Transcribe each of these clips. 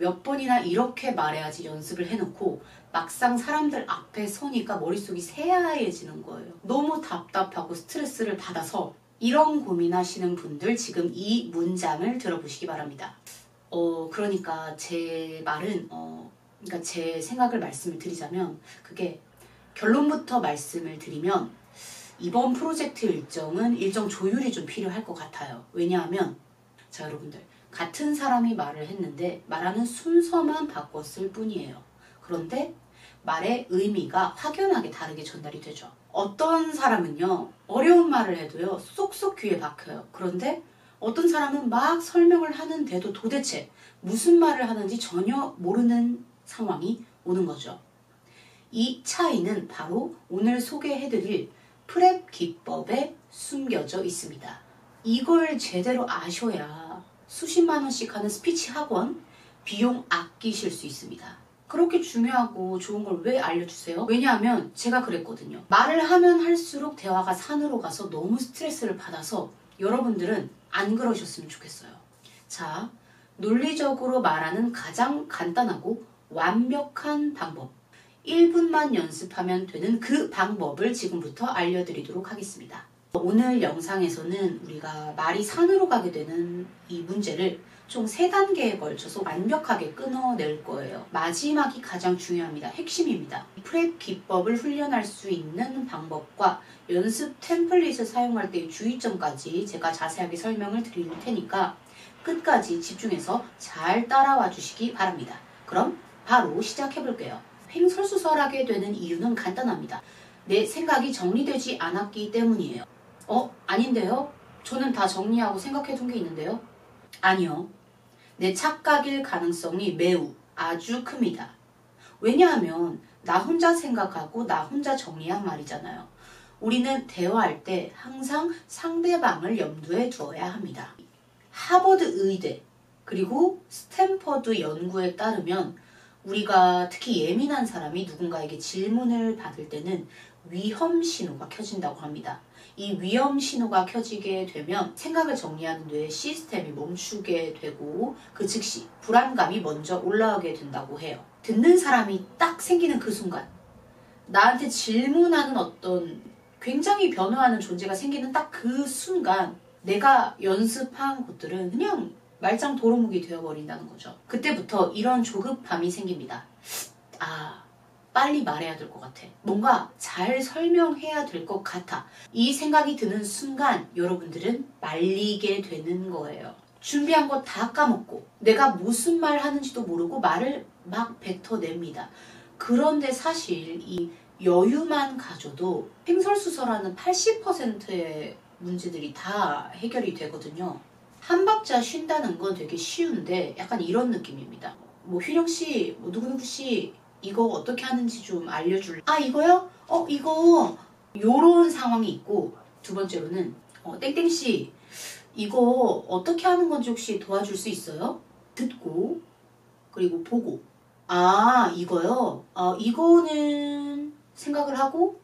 몇 번이나 이렇게 말해야지 연습을 해놓고 막상 사람들 앞에 서니까 머릿속이 새하얘지는 거예요. 너무 답답하고 스트레스를 받아서 이런 고민하시는 분들 지금 이 문장을 들어보시기 바랍니다. 그러니까 제 말은 그러니까 제 생각을 말씀을 드리자면 그게 결론부터 말씀을 드리면 이번 프로젝트 일정은 일정 조율이 좀 필요할 것 같아요. 왜냐하면 자 여러분들 같은 사람이 말을 했는데 말하는 순서만 바꿨을 뿐이에요. 그런데 말의 의미가 확연하게 다르게 전달이 되죠. 어떤 사람은요 어려운 말을 해도요 쏙쏙 귀에 박혀요. 그런데 어떤 사람은 막 설명을 하는데도 도대체 무슨 말을 하는지 전혀 모르는 상황이 오는 거죠. 이 차이는 바로 오늘 소개해드릴 프렙 기법에 숨겨져 있습니다. 이걸 제대로 아셔야 수십만 원씩 하는 스피치 학원 비용 아끼실 수 있습니다. 그렇게 중요하고 좋은 걸 왜 알려주세요? 왜냐하면 제가 그랬거든요. 말을 하면 할수록 대화가 산으로 가서 너무 스트레스를 받아서 여러분들은 안 그러셨으면 좋겠어요. 자, 논리적으로 말하는 가장 간단하고 완벽한 방법 1분만 연습하면 되는 그 방법을 지금부터 알려드리도록 하겠습니다. 오늘 영상에서는 우리가 말이 산으로 가게 되는 이 문제를 총 3단계에 걸쳐서 완벽하게 끊어낼 거예요. 마지막이 가장 중요합니다. 핵심입니다. 프렙 기법을 훈련할 수 있는 방법과 연습 템플릿을 사용할 때의 주의점까지 제가 자세하게 설명을 드릴 테니까 끝까지 집중해서 잘 따라와 주시기 바랍니다. 그럼 바로 시작해 볼게요. 횡설수설하게 되는 이유는 간단합니다. 내 생각이 정리되지 않았기 때문이에요. 아닌데요? 저는 다 정리하고 생각해 둔 게 있는데요? 아니요. 내 착각일 가능성이 매우 아주 큽니다. 왜냐하면 나 혼자 생각하고 나 혼자 정리한 말이잖아요. 우리는 대화할 때 항상 상대방을 염두에 두어야 합니다. 하버드 의대 그리고 스탠퍼드 연구에 따르면 우리가 특히 예민한 사람이 누군가에게 질문을 받을 때는 위험 신호가 켜진다고 합니다. 이 위험 신호가 켜지게 되면 생각을 정리하는 뇌의 시스템이 멈추게 되고 그 즉시 불안감이 먼저 올라오게 된다고 해요. 듣는 사람이 딱 생기는 그 순간 나한테 질문하는 어떤 굉장히 변화하는 존재가 생기는 딱 그 순간 내가 연습한 것들은 그냥 말짱 도루묵이 되어버린다는 거죠. 그때부터 이런 조급함이 생깁니다. 빨리 말해야 될 것 같아. 뭔가 잘 설명해야 될 것 같아. 이 생각이 드는 순간 여러분들은 말리게 되는 거예요. 준비한 거 다 까먹고 내가 무슨 말 하는지도 모르고 말을 막 뱉어냅니다. 그런데 사실 이 여유만 가져도 횡설수설하는 80%의 문제들이 다 해결이 되거든요. 한 박자 쉰다는 건 되게 쉬운데 약간 이런 느낌입니다. 휘령씨, 누구누구씨 이거 어떻게 하는지 좀 알려줄래? 이거요? 이거 요런 상황이 있고 두 번째로는 땡땡씨 이거 어떻게 하는 건지 혹시 도와줄 수 있어요? 듣고 그리고 보고 이거요? 이거는 생각을 하고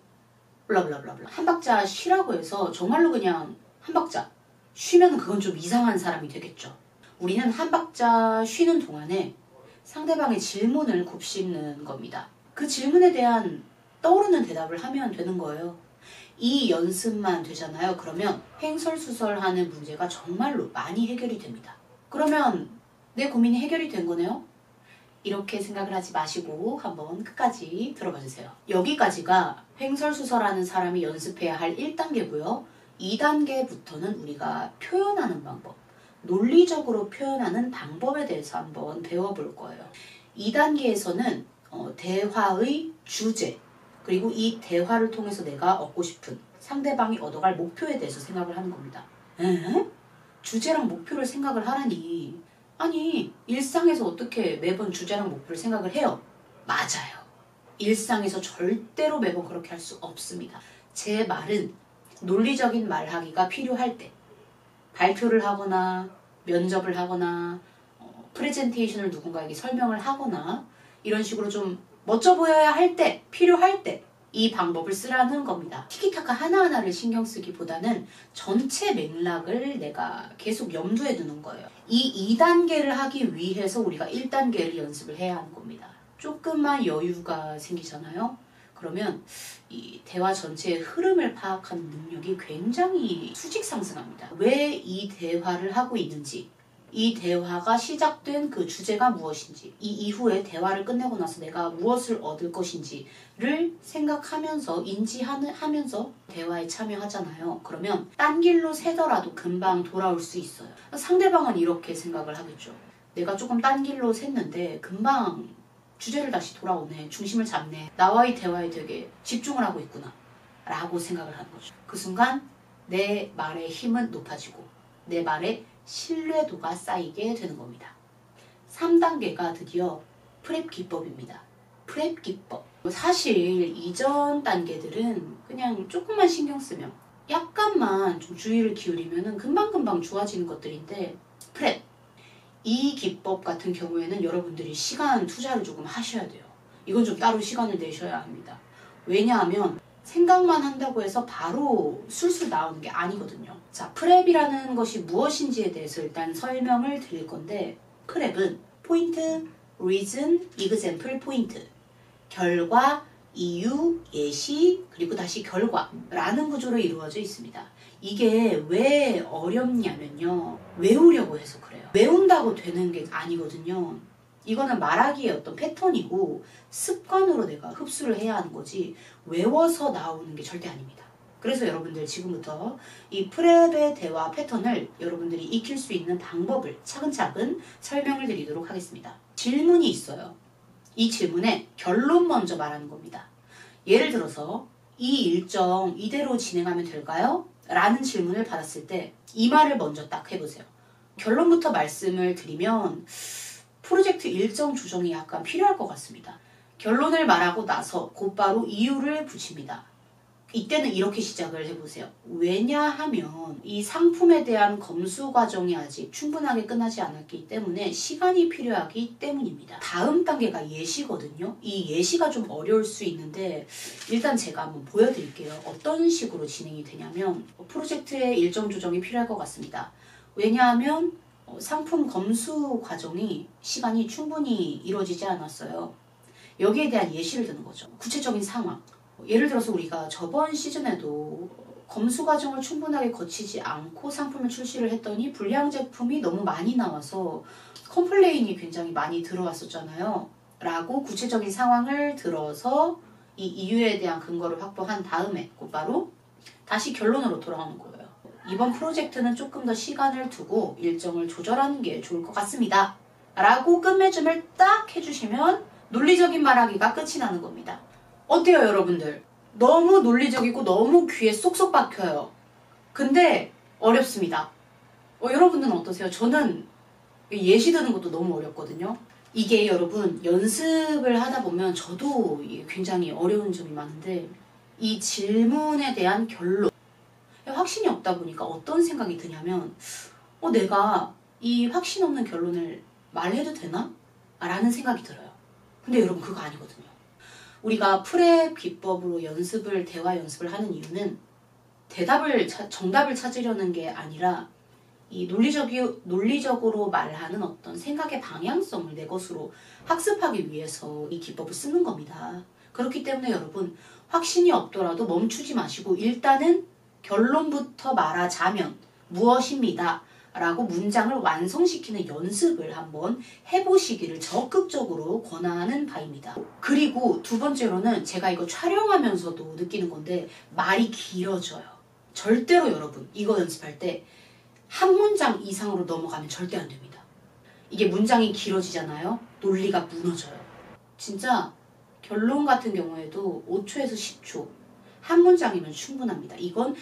블라블라블라 한 박자 쉬라고 해서 정말로 그냥 한 박자 쉬면 그건 좀 이상한 사람이 되겠죠. 우리는 한 박자 쉬는 동안에 상대방의 질문을 곱씹는 겁니다. 그 질문에 대한 떠오르는 대답을 하면 되는 거예요. 이 연습만 되잖아요. 그러면 횡설수설하는 문제가 정말로 많이 해결이 됩니다. 그러면 내 고민이 해결이 된 거네요? 이렇게 생각을 하지 마시고 한번 끝까지 들어봐 주세요. 여기까지가 횡설수설하는 사람이 연습해야 할 1단계고요. 2단계부터는 우리가 표현하는 방법, 논리적으로 표현하는 방법에 대해서 한번 배워볼 거예요. 2단계에서는 대화의 주제, 그리고 이 대화를 통해서 내가 얻고 싶은 상대방이 얻어갈 목표에 대해서 생각을 하는 겁니다. 주제랑 목표를 생각을 하라니. 아니, 일상에서 어떻게 매번 주제랑 목표를 생각을 해요? 맞아요. 일상에서 절대로 매번 그렇게 할 수 없습니다. 제 말은 논리적인 말하기가 필요할 때, 발표를 하거나 면접을 하거나 프레젠테이션을 누군가에게 설명을 하거나 이런 식으로 좀 멋져 보여야 할 때, 필요할 때 이 방법을 쓰라는 겁니다. 티키타카 하나하나를 신경 쓰기보다는 전체 맥락을 내가 계속 염두에 두는 거예요. 이 2단계를 하기 위해서 우리가 1단계를 연습을 해야 하는 겁니다. 조금만 여유가 생기잖아요. 그러면 이 대화 전체의 흐름을 파악하는 능력이 굉장히 수직 상승합니다. 왜 이 대화를 하고 있는지, 이 대화가 시작된 그 주제가 무엇인지, 이 이후에 대화를 끝내고 나서 내가 무엇을 얻을 것인지를 생각하면서 인지하면서 대화에 참여하잖아요. 그러면 딴 길로 새더라도 금방 돌아올 수 있어요. 상대방은 이렇게 생각을 하겠죠. 내가 조금 딴 길로 샜는데 금방 주제를 다시 돌아오네, 중심을 잡네, 나와의 대화에 되게 집중을 하고 있구나 라고 생각을 하는 거죠. 그 순간 내 말의 힘은 높아지고 내 말의 신뢰도가 쌓이게 되는 겁니다. 3단계가 드디어 프렙 기법입니다. 프렙 기법. 사실 이전 단계들은 그냥 조금만 신경 쓰면, 약간만 좀 주의를 기울이면 금방금방 좋아지는 것들인데, 프렙, 이 기법 같은 경우에는 여러분들이 시간 투자를 조금 하셔야 돼요. 이건 좀 따로 시간을 내셔야 합니다. 왜냐하면 생각만 한다고 해서 바로 술술 나오는 게 아니거든요. 자, 프렙이라는 것이 무엇인지에 대해서 일단 설명을 드릴 건데, 프렙은 포인트, 리즌, 이그젬플, 포인트, 결과, 이유, 예시, 그리고 다시 결과라는 구조로 이루어져 있습니다. 이게 왜 어렵냐면요, 외우려고 해서 그래요. 외운다고 되는 게 아니거든요. 이거는 말하기의 어떤 패턴이고 습관으로 내가 흡수를 해야 하는 거지 외워서 나오는 게 절대 아닙니다. 그래서 여러분들 지금부터 이 프렙의 대화 패턴을 여러분들이 익힐 수 있는 방법을 차근차근 설명을 드리도록 하겠습니다. 질문이 있어요. 이 질문에 결론 먼저 말하는 겁니다. 예를 들어서 이 일정 이대로 진행하면 될까요? 라는 질문을 받았을 때 이 말을 먼저 딱 해보세요. 결론부터 말씀을 드리면 프로젝트 일정 조정이 약간 필요할 것 같습니다. 결론을 말하고 나서 곧바로 이유를 붙입니다. 이때는 이렇게 시작을 해보세요. 왜냐하면 이 상품에 대한 검수 과정이 아직 충분하게 끝나지 않았기 때문에 시간이 필요하기 때문입니다. 다음 단계가 예시거든요. 이 예시가 좀 어려울 수 있는데 일단 제가 한번 보여드릴게요. 어떤 식으로 진행이 되냐면, 프로젝트의 일정 조정이 필요할 것 같습니다. 왜냐하면 상품 검수 과정이 시간이 충분히 이루어지지 않았어요. 여기에 대한 예시를 드는 거죠. 구체적인 상황. 예를 들어서 우리가 저번 시즌에도 검수 과정을 충분하게 거치지 않고 상품을 출시를 했더니 불량 제품이 너무 많이 나와서 컴플레인이 굉장히 많이 들어왔었잖아요. 라고 구체적인 상황을 들어서 이 이유에 대한 근거를 확보한 다음에 곧바로 다시 결론으로 돌아오는 거예요. 이번 프로젝트는 조금 더 시간을 두고 일정을 조절하는 게 좋을 것 같습니다. 라고 끝맺음을 딱 해주시면 논리적인 말하기가 끝이 나는 겁니다. 어때요, 여러분들? 너무 논리적이고 너무 귀에 쏙쏙 박혀요. 근데 어렵습니다. 여러분들은 어떠세요? 저는 예시 드는 것도 너무 어렵거든요. 이게 여러분 연습을 하다 보면 저도 굉장히 어려운 점이 많은데, 이 질문에 대한 결론, 확신이 없다 보니까 어떤 생각이 드냐면 내가 이 확신 없는 결론을 말해도 되나? 라는 생각이 들어요. 근데 여러분 그거 아니거든요. 우리가 프렙 기법으로 대화 연습을 하는 이유는 정답을 찾으려는 게 아니라 이 논리적으로 말하는 어떤 생각의 방향성을 내 것으로 학습하기 위해서 이 기법을 쓰는 겁니다. 그렇기 때문에 여러분 확신이 없더라도 멈추지 마시고 일단은 결론부터 말하자면 무엇입니다. 라고 문장을 완성시키는 연습을 한번 해보시기를 적극적으로 권하는 바입니다. 그리고 두 번째로는 제가 이거 촬영하면서도 느끼는 건데, 말이 길어져요. 절대로 여러분 이거 연습할 때 한 문장 이상으로 넘어가면 절대 안 됩니다. 이게 문장이 길어지잖아요. 논리가 무너져요. 진짜 결론 같은 경우에도 5초에서 10초 한 문장이면 충분합니다. 이건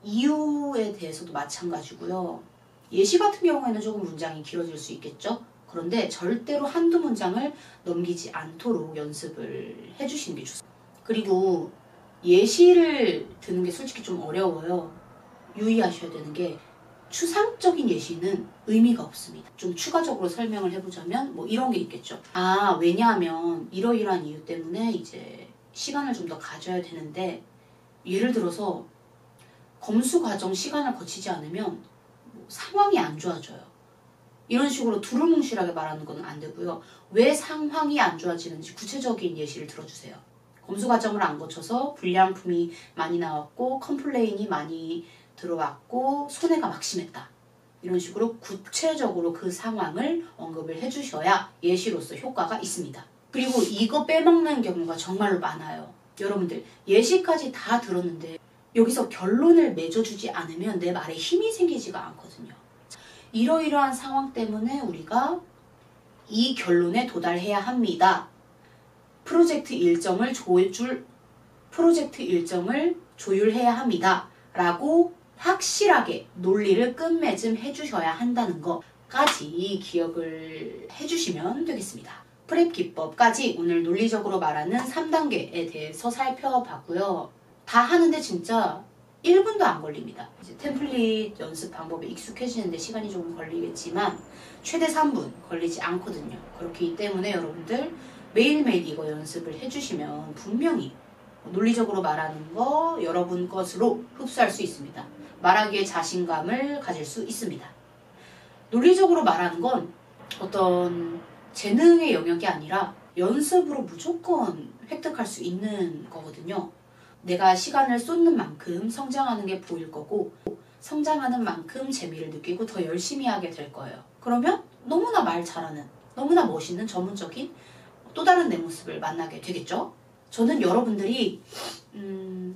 이유에 대해서도 마찬가지고요. 예시 같은 경우에는 조금 문장이 길어질 수 있겠죠. 그런데 절대로 한두 문장을 넘기지 않도록 연습을 해주시는 게 좋습니다. 그리고 예시를 드는 게 솔직히 좀 어려워요. 유의하셔야 되는 게, 추상적인 예시는 의미가 없습니다. 좀 추가적으로 설명을 해보자면 이런 게 있겠죠. 왜냐하면 이러이러한 이유 때문에 이제 시간을 좀 더 가져야 되는데, 예를 들어서 검수 과정 시간을 거치지 않으면 상황이 안 좋아져요. 이런 식으로 두루뭉실하게 말하는 건 안 되고요. 왜 상황이 안 좋아지는지 구체적인 예시를 들어주세요. 검수 과정을 안 거쳐서 불량품이 많이 나왔고 컴플레인이 많이 들어왔고 손해가 막심했다. 이런 식으로 구체적으로 그 상황을 언급을 해주셔야 예시로서 효과가 있습니다. 그리고 이거 빼먹는 경우가 정말로 많아요. 여러분들 예시까지 다 들었는데 여기서 결론을 맺어주지 않으면 내 말에 힘이 생기지가 않거든요. 이러이러한 상황 때문에 우리가 이 결론에 도달해야 합니다. 프로젝트 일정을 조율해야 합니다. 라고 확실하게 논리를 끝맺음 해주셔야 한다는 것까지 기억을 해주시면 되겠습니다. 프랩 기법까지 오늘 논리적으로 말하는 3단계에 대해서 살펴봤고요. 다 하는데 진짜 1분도 안 걸립니다. 이제 템플릿 연습 방법에 익숙해지는데 시간이 조금 걸리겠지만 최대 3분 걸리지 않거든요. 그렇기 때문에 여러분들 매일매일 이거 연습을 해주시면 분명히 논리적으로 말하는 거 여러분 것으로 흡수할 수 있습니다. 말하기에 자신감을 가질 수 있습니다. 논리적으로 말하는 건 어떤 재능의 영역이 아니라 연습으로 무조건 획득할 수 있는 거거든요. 내가 시간을 쏟는 만큼 성장하는 게 보일 거고 성장하는 만큼 재미를 느끼고 더 열심히 하게 될 거예요. 그러면 너무나 말 잘하는, 너무나 멋있는 전문적인 또 다른 내 모습을 만나게 되겠죠. 저는 여러분들이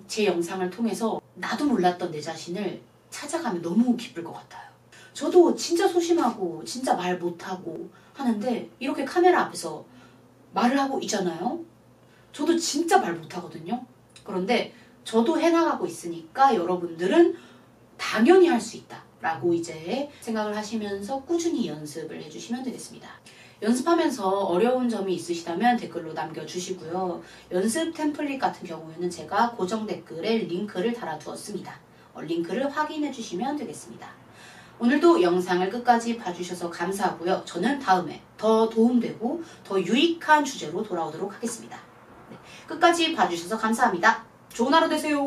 제 영상을 통해서 나도 몰랐던 내 자신을 찾아가면 너무 기쁠 것 같아요. 저도 진짜 소심하고 진짜 말 못하고 하는데 이렇게 카메라 앞에서 말을 하고 있잖아요. 저도 진짜 말 못하거든요. 그런데 저도 해나가고 있으니까 여러분들은 당연히 할 수 있다 라고 이제 생각을 하시면서 꾸준히 연습을 해주시면 되겠습니다. 연습하면서 어려운 점이 있으시다면 댓글로 남겨주시고요. 연습 템플릿 같은 경우에는 제가 고정 댓글에 링크를 달아두었습니다. 링크를 확인해 주시면 되겠습니다. 오늘도 영상을 끝까지 봐주셔서 감사하고요. 저는 다음에 더 도움되고 더 유익한 주제로 돌아오도록 하겠습니다. 네, 끝까지 봐주셔서 감사합니다. 좋은 하루 되세요.